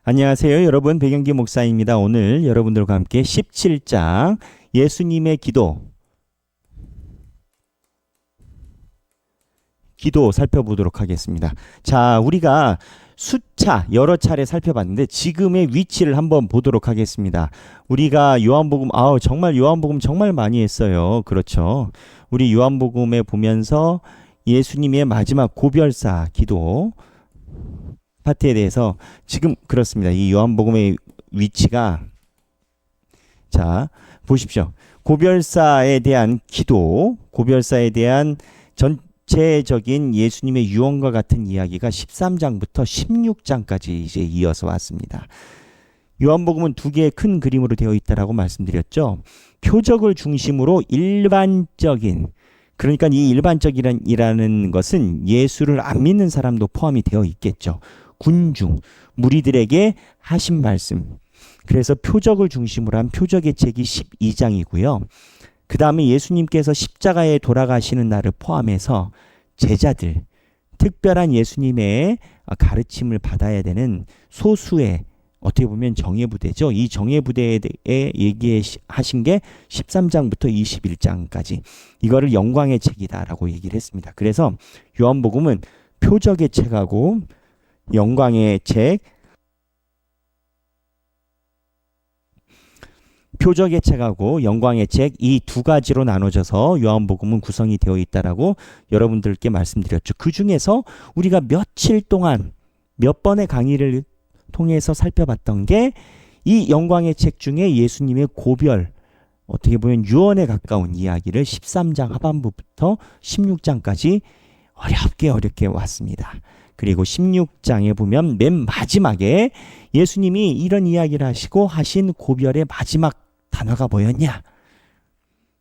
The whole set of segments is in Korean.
안녕하세요. 여러분, 백영기 목사입니다. 오늘 여러분들과 함께 17장 예수님의 기도 살펴보도록 하겠습니다. 자, 우리가 수차 여러 차례 살펴봤는데 지금의 위치를 한번 보도록 하겠습니다. 우리가 요한복음, 정말 요한복음 정말 많이 했어요. 그렇죠. 우리 요한복음에 보면서 예수님의 마지막 고별사 기도 파트에 대해서 지금 그렇습니다. 이 요한복음의 위치가, 자 보십시오. 고별사에 대한 기도, 고별사에 대한 전체적인 예수님의 유언과 같은 이야기가 13장부터 16장까지 이제 이어서 왔습니다. 요한복음은 두 개의 큰 그림으로 되어 있다라고 말씀드렸죠. 표적을 중심으로 일반적인, 그러니까 이 일반적이라는 것은 예수를 안 믿는 사람도 포함이 되어 있겠죠. 군중, 무리들에게 하신 말씀. 그래서 표적을 중심으로 한 표적의 책이 12장이고요. 그 다음에 예수님께서 십자가에 돌아가시는 날을 포함해서 제자들, 특별한 예수님의 가르침을 받아야 되는 소수의, 어떻게 보면 정예부대죠. 이 정예부대에 대해 얘기하신 게 13장부터 21장까지. 이거를 영광의 책이다라고 얘기를 했습니다. 그래서 요한복음은 표적의 책하고 영광의 책, 표적의 책하고 영광의 책, 이 두 가지로 나눠져서 요한복음은 구성이 되어 있다라고 여러분들께 말씀드렸죠. 그 중에서 우리가 며칠 동안 몇 번의 강의를 통해서 살펴봤던 게 이 영광의 책 중에 예수님의 고별, 어떻게 보면 유언에 가까운 이야기를 13장 하반부부터 16장까지 어렵게 왔습니다. 그리고 16장에 보면 맨 마지막에 예수님이 이런 이야기를 하시고 하신 고별의 마지막 단어가 뭐였냐?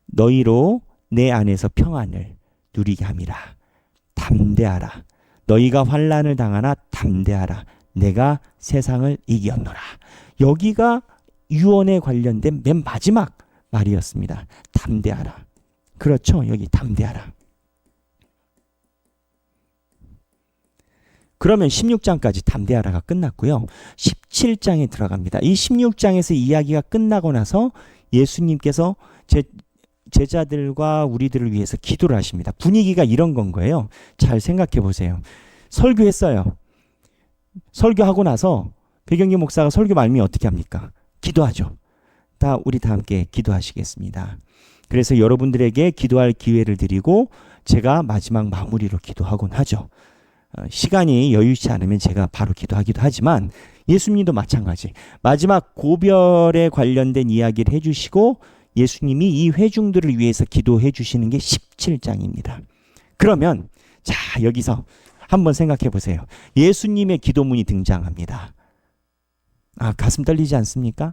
너희로 내 안에서 평안을 누리게 함이라. 담대하라. 너희가 환난을 당하나 담대하라. 내가 세상을 이겼노라. 여기가 유언에 관련된 맨 마지막 말이었습니다. 담대하라. 그렇죠. 여기 담대하라. 그러면 16장까지 담대하라가 끝났고요. 17장에 들어갑니다. 이 16장에서 이야기가 끝나고 나서 예수님께서 제자들과 우리들을 위해서 기도를 하십니다. 분위기가 이런 건 거예요. 잘 생각해 보세요. 설교했어요. 설교하고 나서 백영기 목사가 설교 말미에 어떻게 합니까? 기도하죠. 우리 다 함께 기도하시겠습니다. 그래서 여러분들에게 기도할 기회를 드리고 제가 마지막 마무리로 기도하곤 하죠. 시간이 여유치 않으면 제가 바로 기도하기도 하지만 예수님도 마찬가지. 마지막 고별에 관련된 이야기를 해주시고 예수님이 이 회중들을 위해서 기도해 주시는 게 17장입니다. 그러면 자, 여기서 한번 생각해 보세요. 예수님의 기도문이 등장합니다. 가슴 떨리지 않습니까?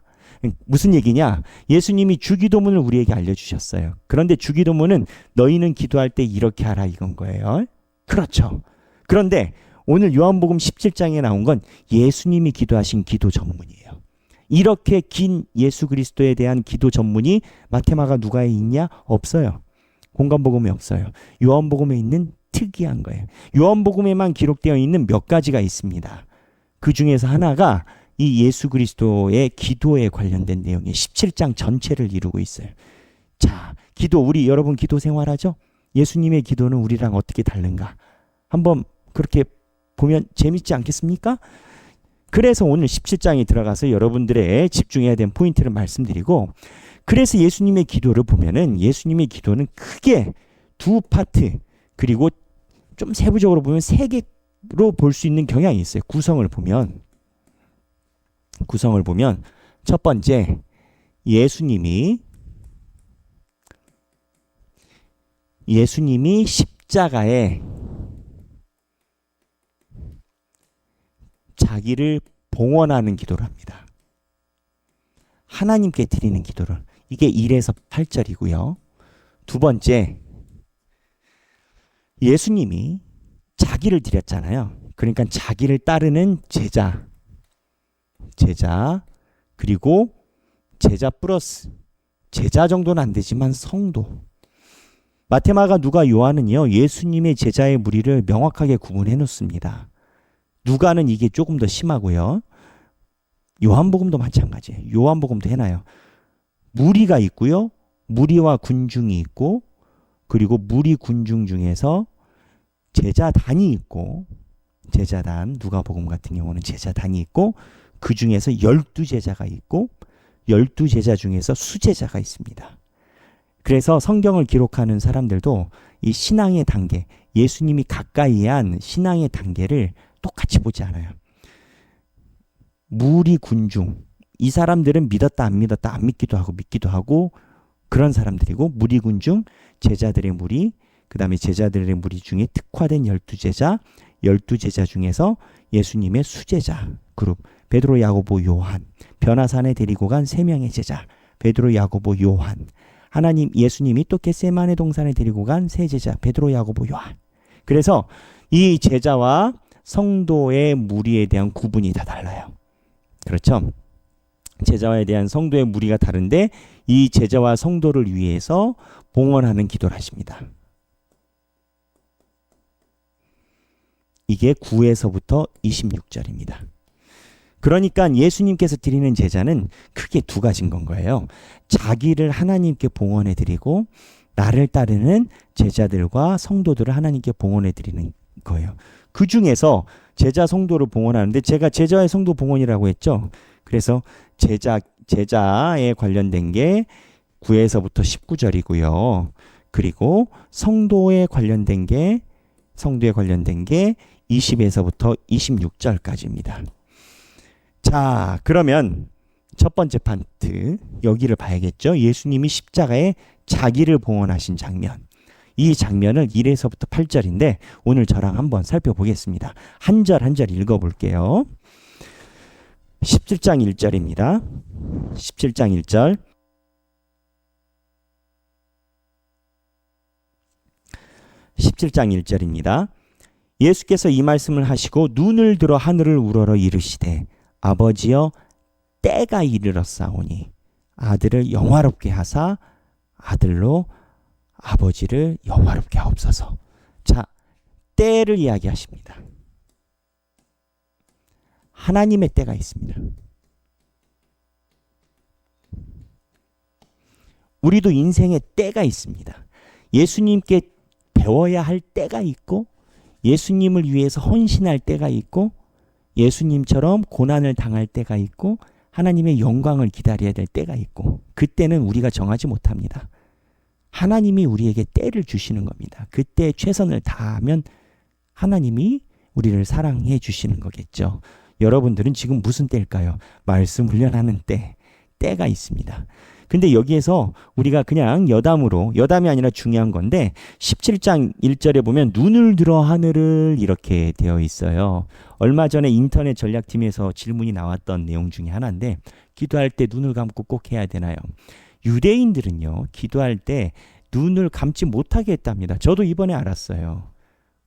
무슨 얘기냐? 예수님이 주기도문을 우리에게 알려주셨어요. 그런데 주기도문은 너희는 기도할 때 이렇게 하라 이건 거예요. 그렇죠. 그런데 오늘 요한복음 17장에 나온 건 예수님이 기도하신 기도 전문이에요. 이렇게 긴 예수 그리스도에 대한 기도 전문이 마태마가 누가에 있냐? 없어요. 공관복음에 없어요. 요한복음에 있는 특이한 거예요. 요한복음에만 기록되어 있는 몇 가지가 있습니다. 그 중에서 하나가 이 예수 그리스도의 기도에 관련된 내용이 17장 전체를 이루고 있어요. 자, 기도, 우리 여러분 기도 생활하죠? 예수님의 기도는 우리랑 어떻게 다른가? 한번 그렇게 보면 재밌지 않겠습니까? 그래서 오늘 17장에 들어가서 여러분들의 집중해야 되는 포인트를 말씀드리고, 그래서 예수님의 기도를 보면은 예수님의 기도는 크게 두 파트, 그리고 좀 세부적으로 보면 세 개로 볼 수 있는 경향이 있어요. 구성을 보면 첫 번째, 예수님이 십자가에 자기를 봉헌하는 기도를 합니다. 하나님께 드리는 기도를. 이게 1에서 8절이고요. 두 번째, 예수님이 자기를 드렸잖아요. 그러니까 자기를 따르는 제자, 그리고 제자 플러스, 제자 정도는 안 되지만 성도. 마태마가 누가 요한은요, 예수님의 제자의 무리를 명확하게 구분해 놓습니다. 누가는 이게 조금 더 심하고요. 요한복음도 마찬가지예요. 요한복음도 해놔요. 무리가 있고요. 무리와 군중이 있고, 그리고 무리 군중 중에서 제자단이 있고, 제자단, 누가복음 같은 경우는 제자단이 있고, 그 중에서 12제자가 있고, 12제자 중에서 수제자가 있습니다. 그래서 성경을 기록하는 사람들도 이 신앙의 단계, 예수님이 가까이 한 신앙의 단계를 똑같이 보지 않아요. 무리 군중, 이 사람들은 믿었다 안 믿었다, 안 믿기도 하고 믿기도 하고 그런 사람들이고, 무리 군중, 제자들의 무리, 그 다음에 제자들의 무리 중에 특화된 12제자, 12제자 중에서 예수님의 수제자 그룹, 베드로, 야고보, 요한, 변화산에 데리고 간 3명의 제자, 베드로, 야고보, 요한, 예수님이 또 겟세마네 동산에 데리고 간 3제자, 베드로, 야고보, 요한. 그래서 이 제자와 성도의 무리에 대한 구분이 다 달라요. 그렇죠? 제자와에 대한 성도의 무리가 다른데, 이 제자와 성도를 위해서 봉헌하는 기도를 하십니다. 이게 9에서부터 26절입니다. 그러니까 예수님께서 드리는 제자는 크게 2가지인 건 거예요. 자기를 하나님께 봉헌해 드리고, 나를 따르는 제자들과 성도들을 하나님께 봉헌해 드리는 거예요. 그 중에서 제자 성도를 봉헌하는데, 제가 제자의 성도 봉헌이라고 했죠. 그래서 제자에 관련된 게 9에서부터 19절이고요. 그리고 성도에 관련된 게 20에서부터 26절까지입니다. 자, 그러면 첫 번째 파트, 여기를 봐야겠죠. 예수님이 십자가에 자기를 봉헌하신 장면. 이 장면을 1에서부터 8절인데 오늘 저랑 한번 살펴보겠습니다. 한 절 한 절 읽어볼게요. 17장 1절입니다. 17장 1절. 예수께서 이 말씀을 하시고 눈을 들어 하늘을 우러러 이르시되, 아버지여, 때가 이르렀사오니 아들을 영화롭게 하사 아들로 아버지를 영화롭게 하옵소서. 자, 때를 이야기하십니다. 하나님의 때가 있습니다. 우리도 인생의 때가 있습니다. 예수님께 배워야 할 때가 있고, 예수님을 위해서 헌신할 때가 있고, 예수님처럼 고난을 당할 때가 있고, 하나님의 영광을 기다려야 될 때가 있고, 그때는 우리가 정하지 못합니다. 하나님이 우리에게 때를 주시는 겁니다. 그때 최선을 다하면 하나님이 우리를 사랑해 주시는 거겠죠. 여러분들은 지금 무슨 때일까요? 말씀 훈련하는 때가 있습니다. 근데 여기에서 우리가 그냥 여담이 아니라 중요한 건데, 17장 1절에 보면 눈을 들어 하늘을 이렇게 되어 있어요. 얼마 전에 인터넷 전략팀에서 질문이 나왔던 내용 중에 하나인데, 기도할 때 눈을 감고 꼭 해야 되나요? 유대인들은요, 기도할 때 눈을 감지 못하게 했답니다. 저도 이번에 알았어요.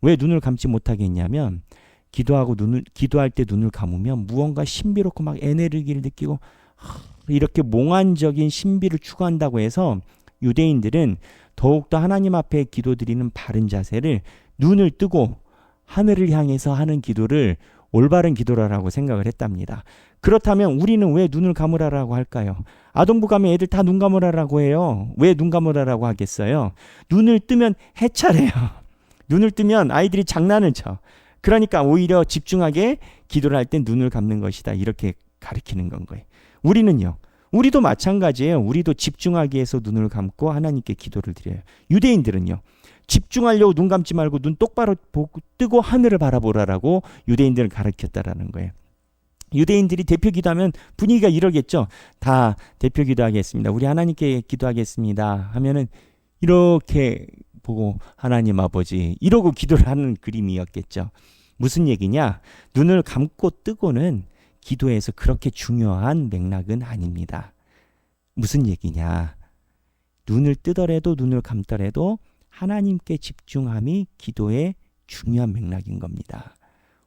왜 눈을 감지 못하게 했냐면, 기도할 때 눈을 감으면 무언가 신비롭고 막 에너지를 느끼고 이렇게 몽환적인 신비를 추구한다고 해서, 유대인들은 더욱더 하나님 앞에 기도드리는 바른 자세를 눈을 뜨고 하늘을 향해서 하는 기도를 올바른 기도라고 생각을 했답니다. 그렇다면 우리는 왜 눈을 감으라라고 할까요? 아동부 가면 애들 다 눈 감으라라고 해요. 왜 눈 감으라라고 하겠어요? 눈을 뜨면 해차래요. 눈을 뜨면 아이들이 장난을 쳐. 그러니까 오히려 집중하게 기도를 할 땐 눈을 감는 것이다, 이렇게 가르치는 건 거예요. 우리도 마찬가지예요. 우리도 집중하기 위해서 눈을 감고 하나님께 기도를 드려요. 유대인들은요, 집중하려고 눈 감지 말고 눈 똑바로 보고 뜨고 하늘을 바라보라라고 유대인들을 가르쳤다라는 거예요. 유대인들이 대표 기도하면 분위기가 이러겠죠. 다 대표 기도하겠습니다. 우리 하나님께 기도하겠습니다 하면은 이렇게 보고 하나님 아버지 이러고 기도를 하는 그림이었겠죠. 무슨 얘기냐? 눈을 감고 뜨고는 기도에서 그렇게 중요한 맥락은 아닙니다. 무슨 얘기냐? 눈을 뜨더라도 눈을 감더라도 하나님께 집중함이 기도의 중요한 맥락인 겁니다.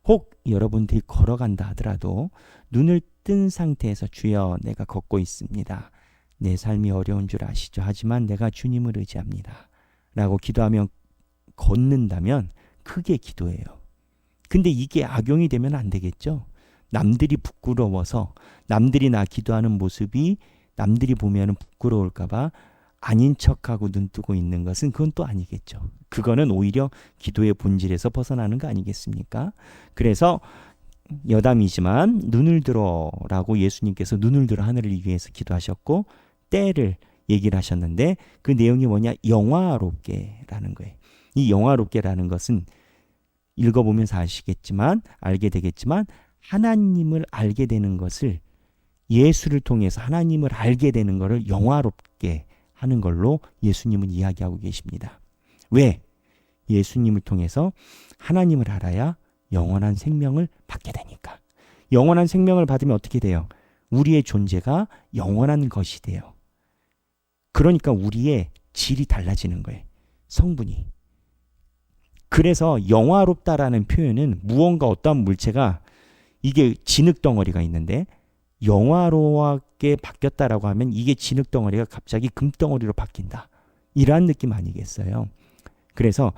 혹 여러분들이 걸어간다 하더라도 눈을 뜬 상태에서, 주여 내가 걷고 있습니다. 내 삶이 어려운 줄 아시죠? 하지만 내가 주님을 의지합니다 라고 기도하면, 걷는다면 그게 기도예요. 근데 이게 악용이 되면 안 되겠죠. 남들이 부끄러워서 남들이 나 기도하는 모습이 남들이 보면 부끄러울까 봐 아닌 척하고 눈 뜨고 있는 것은 그건 또 아니겠죠. 그거는 오히려 기도의 본질에서 벗어나는 거 아니겠습니까? 그래서 여담이지만 눈을 들어라고 예수님께서 눈을 들어 하늘을 위해서 기도하셨고 때를 얘기를 하셨는데 그 내용이 뭐냐? 영화롭게라는 거예요. 이 영화롭게라는 것은 읽어보면서 아시겠지만 알게 되겠지만 하나님을 알게 되는 것을 예수를 통해서 하나님을 알게 되는 것을 영화롭게 하는 걸로 예수님은 이야기하고 계십니다. 왜? 예수님을 통해서 하나님을 알아야 영원한 생명을 받게 되니까. 영원한 생명을 받으면 어떻게 돼요? 우리의 존재가 영원한 것이 돼요. 그러니까 우리의 질이 달라지는 거예요. 성분이. 그래서 영화롭다라는 표현은 무언가 어떠한 물체가 이게 진흙덩어리가 있는데 영화롭게 바뀌었다라고 하면 이게 진흙덩어리가 갑자기 금덩어리로 바뀐다. 이러한 느낌 아니겠어요? 그래서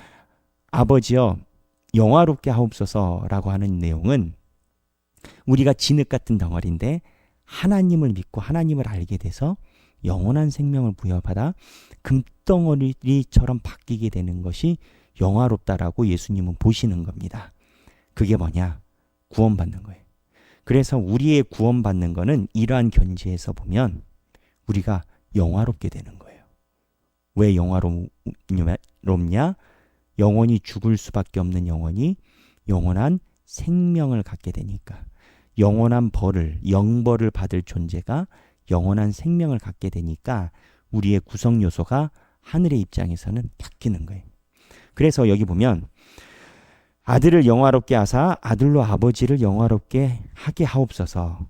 아버지여 영화롭게 하옵소서라고 하는 내용은 우리가 진흙 같은 덩어리인데 하나님을 믿고 하나님을 알게 돼서 영원한 생명을 부여받아 금덩어리처럼 바뀌게 되는 것이 영화롭다라고 예수님은 보시는 겁니다. 그게 뭐냐? 구원받는 거예요. 그래서 우리의 구원받는 거는 이러한 견지에서 보면 우리가 영화롭게 되는 거예요. 왜 영화롭냐? 영원히 죽을 수밖에 없는 영혼이 영원한 생명을 갖게 되니까 영원한 벌을 영벌을 받을 존재가 영원한 생명을 갖게 되니까 우리의 구성 요소가 하늘의 입장에서는 바뀌는 거예요. 그래서 여기 보면 아들을 영화롭게 하사 아들로 아버지를 영화롭게 하게 하옵소서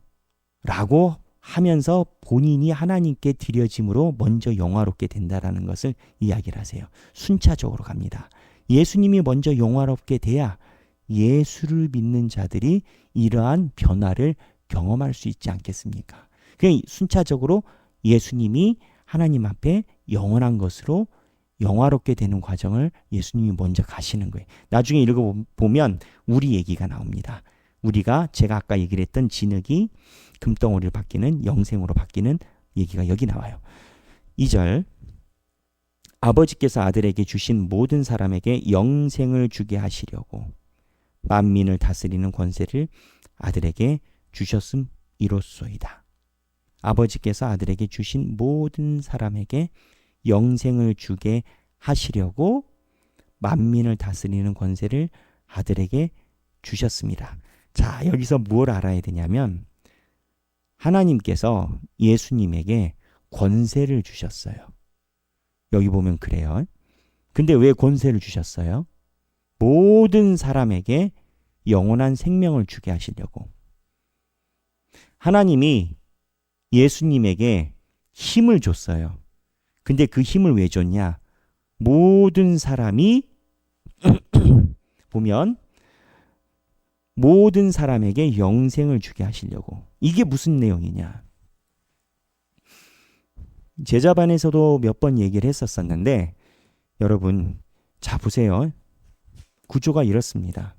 라고 하면서 본인이 하나님께 드려짐으로 먼저 영화롭게 된다라는 것을 이야기를 하세요. 순차적으로 갑니다. 예수님이 먼저 영화롭게 돼야 예수를 믿는 자들이 이러한 변화를 경험할 수 있지 않겠습니까? 그냥 순차적으로 예수님이 하나님 앞에 영원한 것으로 영화롭게 되는 과정을 예수님이 먼저 가시는 거예요. 나중에 읽어보면 우리 얘기가 나옵니다. 우리가 제가 아까 얘기를 했던 진흙이 금덩어리로 바뀌는 영생으로 바뀌는 얘기가 여기 나와요. 2절 아버지께서 아들에게 주신 모든 사람에게 영생을 주게 하시려고 만민을 다스리는 권세를 아들에게 주셨음 이로소이다. 아버지께서 아들에게 주신 모든 사람에게 영생을 주게 하시려고 만민을 다스리는 권세를 아들에게 주셨습니다. 자, 여기서 뭘 알아야 되냐면 하나님께서 예수님에게 권세를 주셨어요. 여기 보면 그래요. 근데 왜 권세를 주셨어요? 모든 사람에게 영원한 생명을 주게 하시려고. 하나님이 예수님에게 힘을 줬어요. 근데 그 힘을 왜 줬냐? 모든 사람이 보면 모든 사람에게 영생을 주게 하시려고. 이게 무슨 내용이냐? 제자반에서도 몇 번 얘기를 했었었는데 여러분 자 보세요. 구조가 이렇습니다.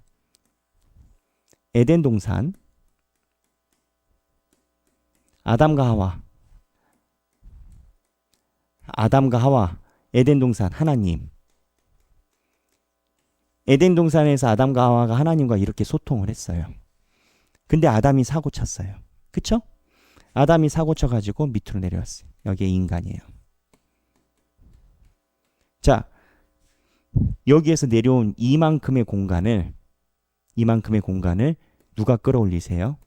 에덴 동산 아담과 하와 에덴 동산 하나님. 에덴 동산에서 아담과 하와가 하나님과 이렇게 소통을 했어요. 근데 아담이 사고 쳤어요. 그쵸? 아담이 사고 쳐가지고 밑으로 내려왔어요. 여기에 인간이에요. 자, 여기에서 내려온 이만큼의 공간을 누가 끌어올리세요?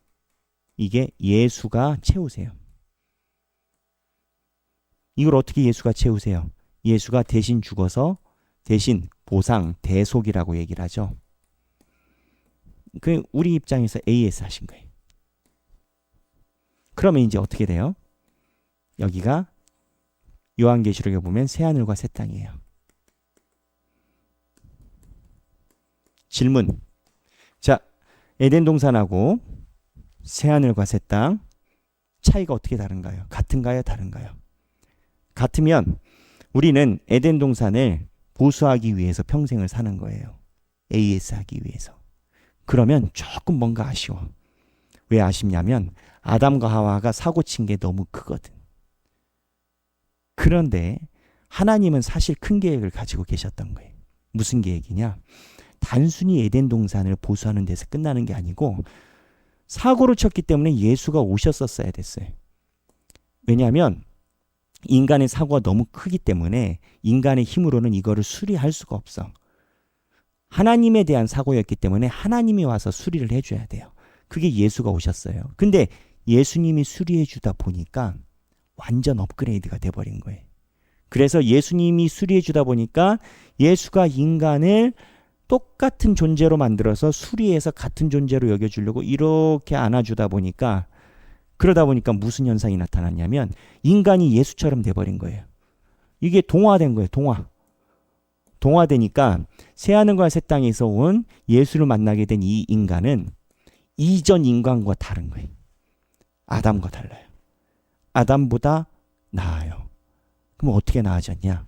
이게 예수가 채우세요. 이걸 어떻게 예수가 채우세요? 예수가 대신 죽어서 대신 보상, 대속이라고 얘기를 하죠. 그 우리 입장에서 AS 하신 거예요. 그러면 이제 어떻게 돼요? 여기가 요한계시록에 보면 새하늘과 새 땅이에요. 질문. 자, 에덴 동산하고 새하늘과 새 땅 차이가 어떻게 다른가요? 같은가요? 다른가요? 같으면 우리는 에덴 동산을 보수하기 위해서 평생을 사는 거예요. AS 하기 위해서. 그러면 조금 뭔가 아쉬워. 왜 아쉽냐면 아담과 하와가 사고 친 게 너무 크거든. 그런데 하나님은 사실 큰 계획을 가지고 계셨던 거예요. 무슨 계획이냐? 단순히 에덴 동산을 보수하는 데서 끝나는 게 아니고 사고를 쳤기 때문에 예수가 오셨었어야 됐어요. 왜냐하면 인간의 사고가 너무 크기 때문에 인간의 힘으로는 이거를 수리할 수가 없어. 하나님에 대한 사고였기 때문에 하나님이 와서 수리를 해줘야 돼요. 그게 예수가 오셨어요. 근데 예수님이 수리해 주다 보니까 완전 업그레이드가 돼버린 거예요. 그래서 예수님이 수리해 주다 보니까 예수가 인간을 똑같은 존재로 만들어서 수리해서 같은 존재로 여겨주려고 이렇게 안아주다 보니까, 그러다 보니까 무슨 현상이 나타났냐면 인간이 예수처럼 돼버린 거예요. 이게 동화된 거예요. 동화되니까 새하늘과 새 땅에서 온 예수를 만나게 된 이 인간은 이전 인간과 다른 거예요. 아담과 달라요. 아담보다 나아요. 그럼 어떻게 나아졌냐?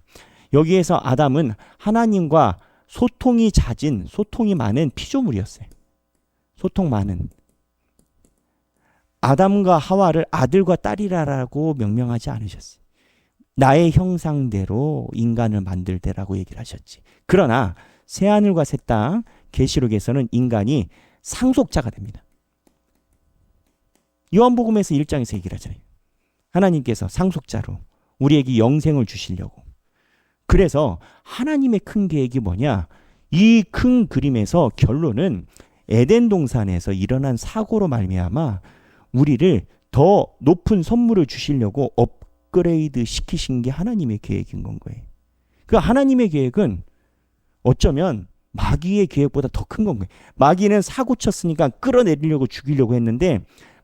여기에서 아담은 하나님과 소통이 많은 피조물이었어요. 소통 많은. 아담과 하와를 아들과 딸이라고 명명하지 않으셨어요. 나의 형상대로 인간을 만들되라고 얘기를 하셨지. 그러나 새하늘과 새 땅 계시록에서는 인간이 상속자가 됩니다. 요한복음에서 1장에서 얘기를 하잖아요. 하나님께서 상속자로 우리에게 영생을 주시려고. 그래서 하나님의 큰 계획이 뭐냐? 이 큰 그림에서 결론은 에덴 동산에서 일어난 사고로 말미암아 우리를 더 높은 선물을 주시려고 업그레이드 시키신 게 하나님의 계획인 건 거예요. 그 하나님의 계획은 어쩌면 마귀의 계획보다 더 큰 건 거예요. 마귀는 사고 쳤으니까 끌어내리려고 죽이려고 했는데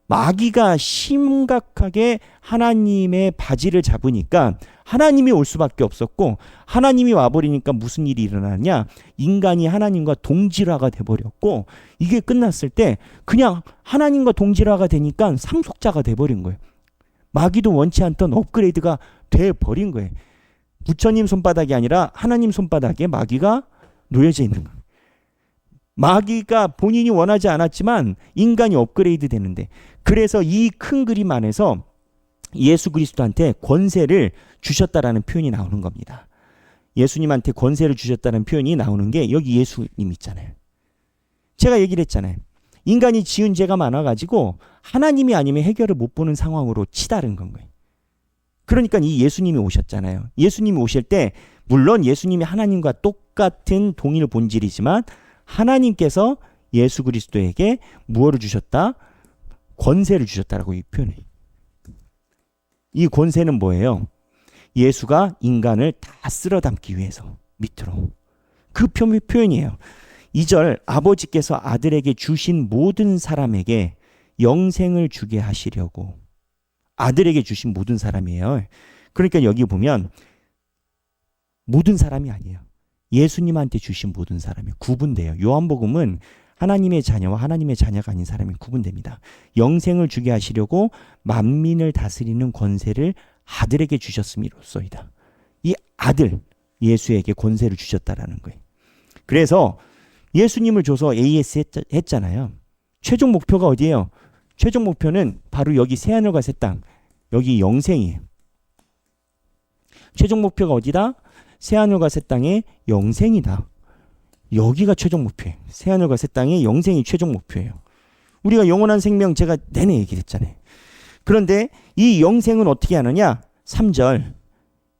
마귀가 심각하게 하나님의 바지를 잡으니까 하나님이 올 수밖에 없었고, 하나님이 와버리니까 무슨 일이 일어나냐? 인간이 하나님과 동질화가 돼버렸고, 이게 끝났을 때 그냥 하나님과 동질화가 되니까 상속자가 돼버린 거예요. 마귀도 원치 않던 업그레이드가 돼버린 거예요. 부처님 손바닥이 아니라 하나님 손바닥에 마귀가 놓여져 있는 거예요. 마귀가 본인이 원하지 않았지만 인간이 업그레이드 되는데, 그래서 이 큰 그림 안에서 예수 그리스도한테 권세를 주셨다라는 표현이 나오는 겁니다. 예수님한테 권세를 주셨다는 표현이 나오는 게 여기 예수님 있잖아요. 제가 얘기를 했잖아요. 인간이 지은 죄가 많아가지고 하나님이 아니면 해결을 못 보는 상황으로 치달은 건 거예요. 그러니까 이 예수님이 오셨잖아요. 예수님이 오실 때 물론 예수님이 하나님과 똑같은 동일 본질이지만 하나님께서 예수 그리스도에게 무엇을 주셨다? 권세를 주셨다라고 이 표현해요. 이 권세는 뭐예요? 예수가 인간을 다 쓸어 담기 위해서 밑으로. 그 표현이에요. 2절 아버지께서 아들에게 주신 모든 사람에게 영생을 주게 하시려고. 아들에게 주신 모든 사람이에요. 그러니까 여기 보면 모든 사람이 아니에요. 예수님한테 주신 모든 사람이 구분돼요. 요한복음은 하나님의 자녀와 하나님의 자녀가 아닌 사람이 구분됩니다. 영생을 주게 하시려고 만민을 다스리는 권세를 아들에게 주셨음이로써이다. 이 아들 예수에게 권세를 주셨다라는 거예요. 그래서 예수님을 줘서 AS 했잖아요. 최종 목표가 어디예요? 최종 목표는 바로 여기 새하늘과 새 땅, 여기 영생이에요. 최종 목표가 어디다? 새하늘과 새 땅의 영생이다. 여기가 최종 목표예요. 새하늘과 새 땅의 영생이 최종 목표예요. 우리가 영원한 생명 제가 내내 얘기를 했잖아요. 그런데 이 영생은 어떻게 하느냐? 3절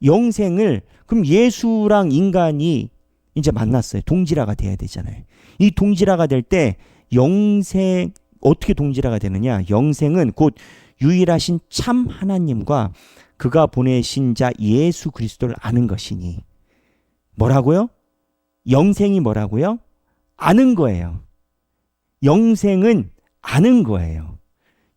영생을 그럼 예수랑 인간이 이제 만났어요. 동질화가 돼야 되잖아요. 이 동질화가 될 때 영생 어떻게 동질화가 되느냐? 영생은 곧 유일하신 참 하나님과 그가 보내신 자 예수 그리스도를 아는 것이니. 뭐라고요? 영생이 뭐라고요? 아는 거예요. 영생은 아는 거예요.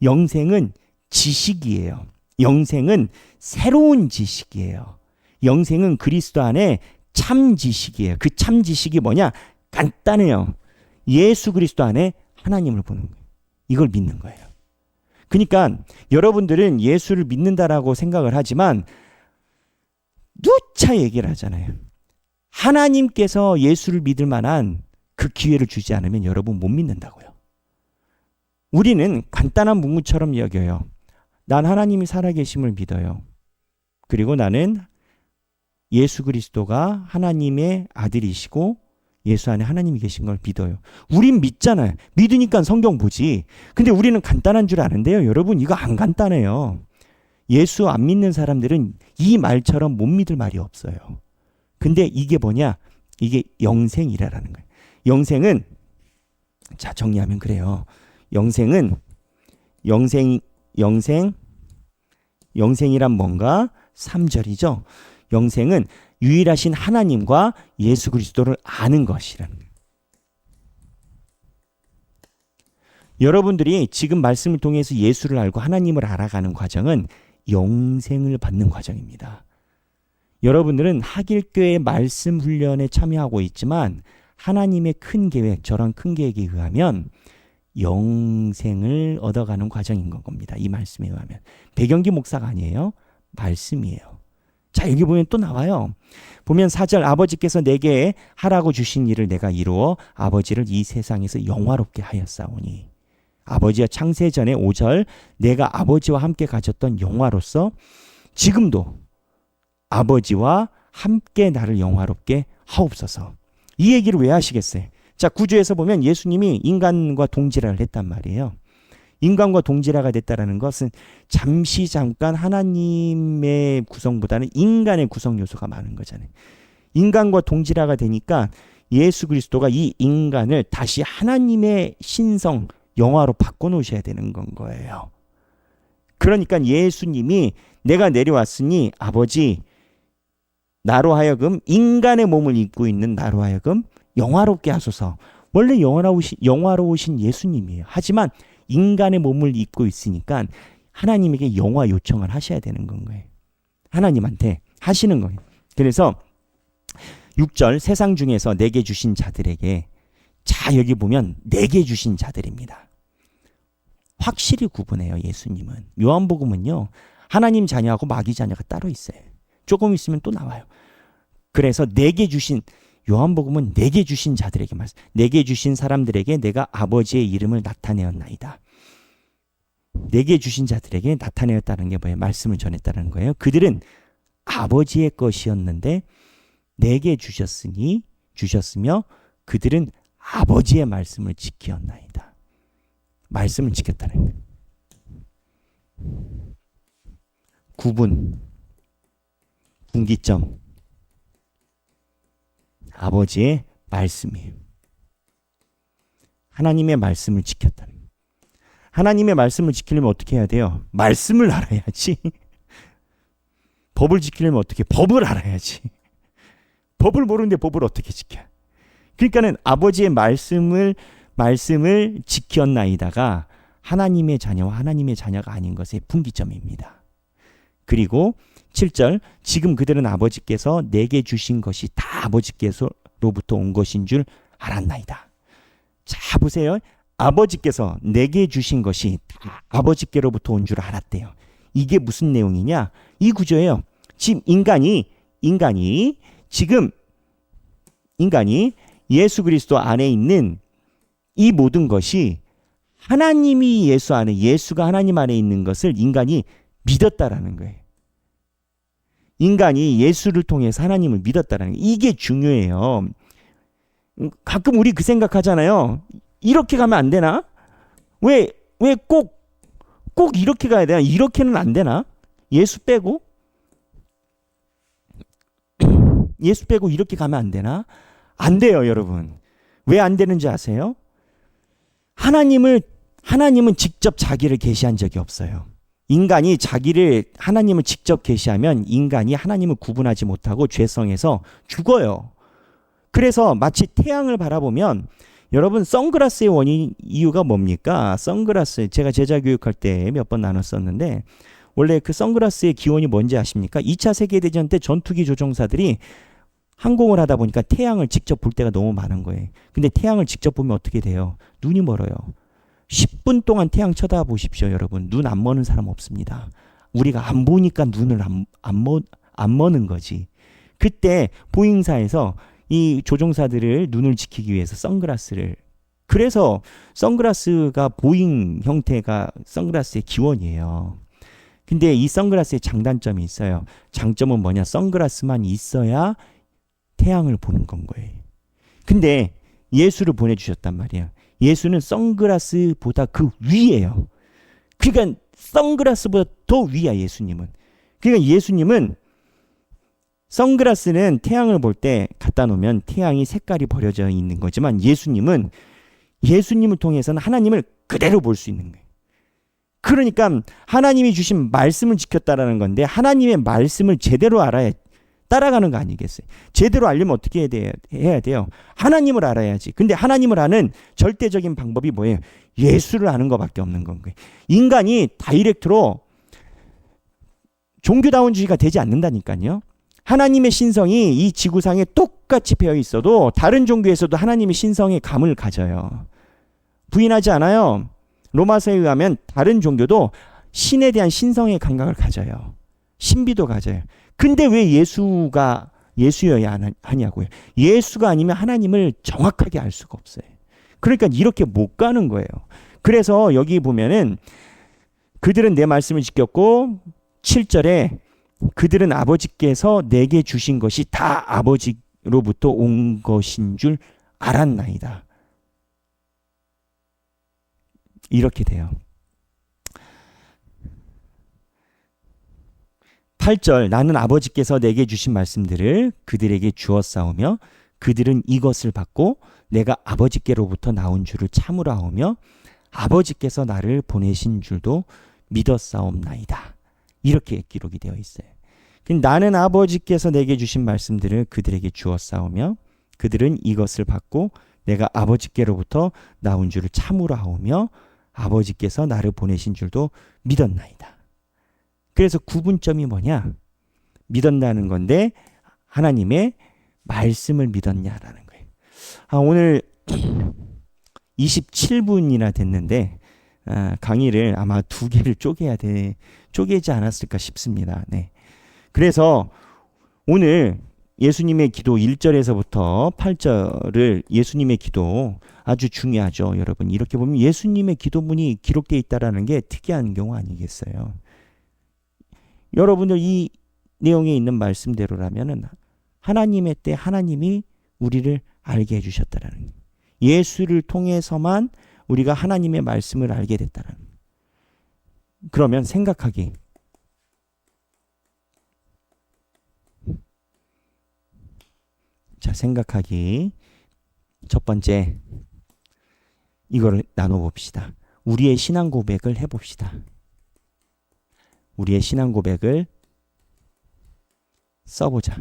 영생은 지식이에요. 영생은 새로운 지식이에요. 영생은 그리스도 안에 참 지식이에요. 그 참 지식이 뭐냐? 간단해요. 예수 그리스도 안에 하나님을 보는 거예요. 이걸 믿는 거예요. 그러니까 여러분들은 예수를 믿는다라고 생각을 하지만 누차 얘기를 하잖아요. 하나님께서 예수를 믿을 만한 그 기회를 주지 않으면 여러분 못 믿는다고요. 우리는 간단한 문구처럼 여겨요. 난 하나님이 살아계심을 믿어요. 그리고 나는 예수 그리스도가 하나님의 아들이시고 예수 안에 하나님이 계신 걸 믿어요. 우린 믿잖아요. 믿으니까 성경 보지. 근데 우리는 간단한 줄 아는데요. 여러분, 이거 안 간단해요. 예수 안 믿는 사람들은 이 말처럼 못 믿을 말이 없어요. 근데 이게 뭐냐? 이게 영생이라는 거예요. 영생은, 자, 정리하면 그래요. 영생이란 뭔가? 3절이죠. 영생은 유일하신 하나님과 예수 그리스도를 아는 것이라는 거예요. 여러분들이 지금 말씀을 통해서 예수를 알고 하나님을 알아가는 과정은 영생을 받는 과정입니다. 여러분들은 하길교회 말씀 훈련에 참여하고 있지만 하나님의 큰 계획, 저런 큰 계획에 의하면 영생을 얻어가는 과정인 겁니다. 이 말씀에 의하면. 배경기 목사가 아니에요. 말씀이에요. 자, 여기 보면 또 나와요. 보면 4절, 아버지께서 내게 하라고 주신 일을 내가 이루어 아버지를 이 세상에서 영화롭게 하였사오니. 아버지와 창세 전에 5절, 내가 아버지와 함께 가졌던 영화로서 지금도 아버지와 함께 나를 영화롭게 하옵소서. 이 얘기를 왜 하시겠어요? 자, 9주에서 보면 예수님이 인간과 동질화를 했단 말이에요. 인간과 동질화가 됐다는 것은 잠깐 하나님의 구성보다는 인간의 구성 요소가 많은 거잖아요. 인간과 동질화가 되니까 예수 그리스도가 이 인간을 다시 하나님의 신성, 영화로 바꿔놓으셔야 되는 건 거예요. 그러니까 예수님이 내가 내려왔으니 아버지, 나로 하여금 인간의 몸을 입고 있는 나로 하여금 영화롭게 하소서. 원래 영화로우신 예수님이에요. 하지만 인간의 몸을 입고 있으니까 하나님에게 영화 요청을 하셔야 되는 건 거예요. 하나님한테 하시는 거예요. 그래서 6절, 세상 중에서 내게 주신 자들에게, 자, 여기 보면 내게 주신 자들입니다. 확실히 구분해요. 예수님은. 요한복음은요, 하나님 자녀하고 마귀 자녀가 따로 있어요. 조금 있으면 또 나와요. 그래서 내게 주신, 요한복음은 내게 주신 자들에게 말씀, 내게 주신 사람들에게 내가 아버지의 이름을 나타내었나이다. 내게 주신 자들에게 나타내었다는 게 뭐예요? 말씀을 전했다는 거예요. 그들은 아버지의 것이었는데 내게 주셨으며 그들은 아버지의 말씀을 지키었나이다. 말씀을 지켰다는 거예요. 구분, 분기점, 아버지의 말씀이에요. 하나님의 말씀을 지켰다는 거예요. 하나님의 말씀을 지키려면 어떻게 해야 돼요? 말씀을 알아야지. 법을 지키려면 어떻게? 법을 알아야지. 법을 모르는데 법을 어떻게 지켜? 그러니까는 아버지의 말씀을 지켰나이다가 하나님의 자녀와 하나님의 자녀가 아닌 것의 분기점입니다. 그리고 7절, 지금 그들은 아버지께서 내게 주신 것이 다 아버지께서로부터 온 것인 줄 알았나이다. 자, 보세요. 아버지께서 내게 주신 것이 다 아버지께로부터 온 줄 알았대요. 이게 무슨 내용이냐? 이 구조예요. 지금 인간이 예수 그리스도 안에 있는 이 모든 것이 하나님이 예수가 하나님 안에 있는 것을 인간이 믿었다라는 거예요. 인간이 예수를 통해서 하나님을 믿었다라는 거예요. 이게 중요해요. 가끔 우리 그 생각하잖아요. 이렇게 가면 안 되나? 왜 꼭 이렇게 가야 되나? 이렇게는 안 되나? 예수 빼고 이렇게 가면 안 되나? 안 돼요, 여러분. 왜 안 되는지 아세요? 하나님은 직접 자기를 계시한 적이 없어요. 인간이 하나님을 직접 계시하면 인간이 하나님을 구분하지 못하고 죄성에서 죽어요. 그래서 마치 태양을 바라보면, 여러분, 선글라스의 이유가 뭡니까? 선글라스, 제가 제자 교육할 때 몇 번 나눴었는데, 원래 그 선글라스의 기원이 뭔지 아십니까? 2차 세계대전 때 전투기 조종사들이 항공을 하다 보니까 태양을 직접 볼 때가 너무 많은 거예요. 근데 태양을 직접 보면 어떻게 돼요? 눈이 멀어요. 10분 동안 태양 쳐다보십시오, 여러분. 눈 안 머는 사람 없습니다. 우리가 안 보니까 눈을 안 머는 거지. 그때 보잉사에서 이 조종사들을 눈을 지키기 위해서 선글라스를 그래서 선글라스가 보잉 형태가 선글라스의 기원이에요. 근데 이 선글라스의 장단점이 있어요. 장점은 뭐냐? 선글라스만 있어야 태양을 보는 건 거예요. 근데 예수를 보내주셨단 말이에요. 예수는 선글라스보다 그 위예요. 그러니까 선글라스보다 더 위야, 예수님은. 그러니까 예수님은 선글라스는 태양을 볼 때 갖다 놓으면 태양이 색깔이 버려져 있는 거지만 예수님을 통해서는 하나님을 그대로 볼 수 있는 거예요. 그러니까 하나님이 주신 말씀을 지켰다라는 건데 하나님의 말씀을 제대로 알아야 따라가는 거 아니겠어요? 제대로 알려면 어떻게 해야 돼요? 하나님을 알아야지. 근데 하나님을 아는 절대적인 방법이 뭐예요? 예수를 아는 것밖에 없는 건 거예요. 인간이 다이렉트로 종교다운주의가 되지 않는다니까요. 하나님의 신성이 이 지구상에 똑같이 배어 있어도 다른 종교에서도 하나님의 신성의 감을 가져요. 부인하지 않아요. 로마서에 의하면 다른 종교도 신에 대한 신성의 감각을 가져요. 신비도 가져요. 근데 왜 예수가 예수여야 하냐고요. 예수가 아니면 하나님을 정확하게 알 수가 없어요. 그러니까 이렇게 못 가는 거예요. 그래서 여기 보면은 그들은 내 말씀을 지켰고 7절에 그들은 아버지께서 내게 주신 것이 다 아버지로부터 온 것인 줄 알았나이다. 이렇게 돼요. 8절 나는 아버지께서 내게 주신 말씀들을 그들에게 주었사오며 그들은 이것을 받고 내가 아버지께로부터 나온 줄을 참으로 아오며 아버지께서 나를 보내신 줄도 믿었사옵나이다. 이렇게 기록이 되어 있어요. 나는 아버지께서 내게 주신 말씀들을 그들에게 주었사오며 그들은 이것을 받고 내가 아버지께로부터 나온 줄을 참으로 아오며 아버지께서 나를 보내신 줄도 믿었나이다. 그래서 구분점이 뭐냐? 믿었다는 건데 하나님의 말씀을 믿었냐라는 거예요. 오늘 27분이나 됐는데 강의를 아마 2개를 쪼개지 않았을까 싶습니다. 네. 그래서 오늘 예수님의 기도 1절에서부터 8절을 예수님의 기도 아주 중요하죠. 여러분 이렇게 보면 예수님의 기도문이 기록되어 있다는 게 특이한 경우 아니겠어요. 여러분들 이 내용에 있는 말씀대로라면 하나님의 때 하나님이 우리를 알게 해주셨다라는 거예요. 예수를 통해서만 우리가 하나님의 말씀을 알게 됐다라는 거예요. 그러면 생각하기 첫 번째 이거를 나눠봅시다. 우리의 신앙 고백을 해봅시다. 우리의 신앙 고백을 써보자.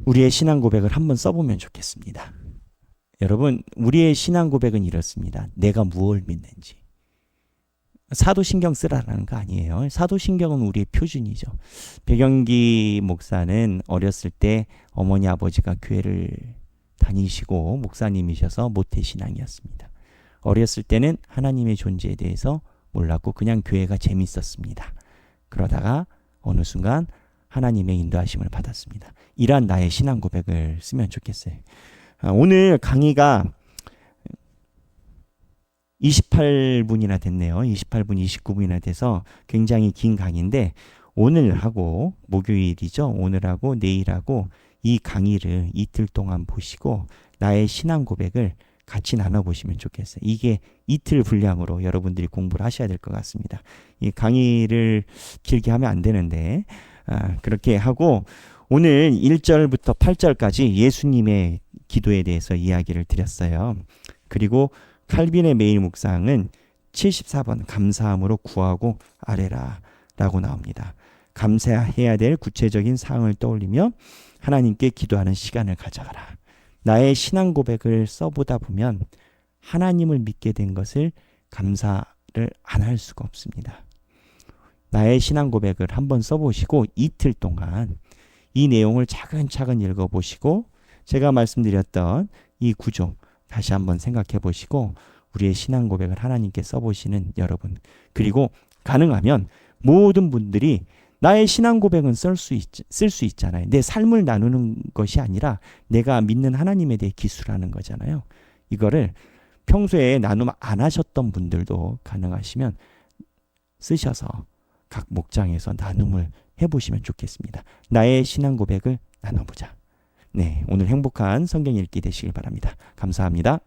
우리의 신앙 고백을 한번 써보면 좋겠습니다. 여러분, 우리의 신앙 고백은 이렇습니다. 내가 무엇을 믿는지. 사도신경 쓰라라는 거 아니에요. 사도신경은 우리의 표준이죠. 백영기 목사는 어렸을 때 어머니 아버지가 교회를 다니시고 목사님이셔서 모태신앙이었습니다. 어렸을 때는 하나님의 존재에 대해서 몰랐고 그냥 교회가 재밌었습니다. 그러다가 어느 순간 하나님의 인도하심을 받았습니다. 이러한 나의 신앙 고백을 쓰면 좋겠어요. 오늘 강의가 28분이나 됐네요. 28분, 29분이나 돼서 굉장히 긴 강의인데 오늘하고 목요일이죠. 오늘하고 내일하고 이 강의를 이틀 동안 보시고 나의 신앙 고백을 같이 나눠보시면 좋겠어요. 이게 이틀 분량으로 여러분들이 공부를 하셔야 될 것 같습니다. 이 강의를 길게 하면 안 되는데 그렇게 하고 오늘 1절부터 8절까지 예수님의 기도에 대해서 이야기를 드렸어요. 그리고 칼빈의 메일 묵상은 74번 감사함으로 구하고 아뢰라 라고 나옵니다. 감사해야 될 구체적인 사항을 떠올리며 하나님께 기도하는 시간을 가져가라. 나의 신앙 고백을 써보다 보면 하나님을 믿게 된 것을 감사를 안 할 수가 없습니다. 나의 신앙 고백을 한번 써보시고 이틀 동안 이 내용을 차근차근 읽어보시고 제가 말씀드렸던 이 구조 다시 한번 생각해 보시고 우리의 신앙 고백을 하나님께 써보시는 여러분, 그리고 가능하면 모든 분들이 나의 신앙 고백은 쓸 수 있잖아요. 내 삶을 나누는 것이 아니라 내가 믿는 하나님에 대해 기술하는 거잖아요. 이거를 평소에 나눔 안 하셨던 분들도 가능하시면 쓰셔서 각 목장에서 나눔을 해보시면 좋겠습니다. 나의 신앙 고백을 나눠보자. 네, 오늘 행복한 성경 읽기 되시길 바랍니다. 감사합니다.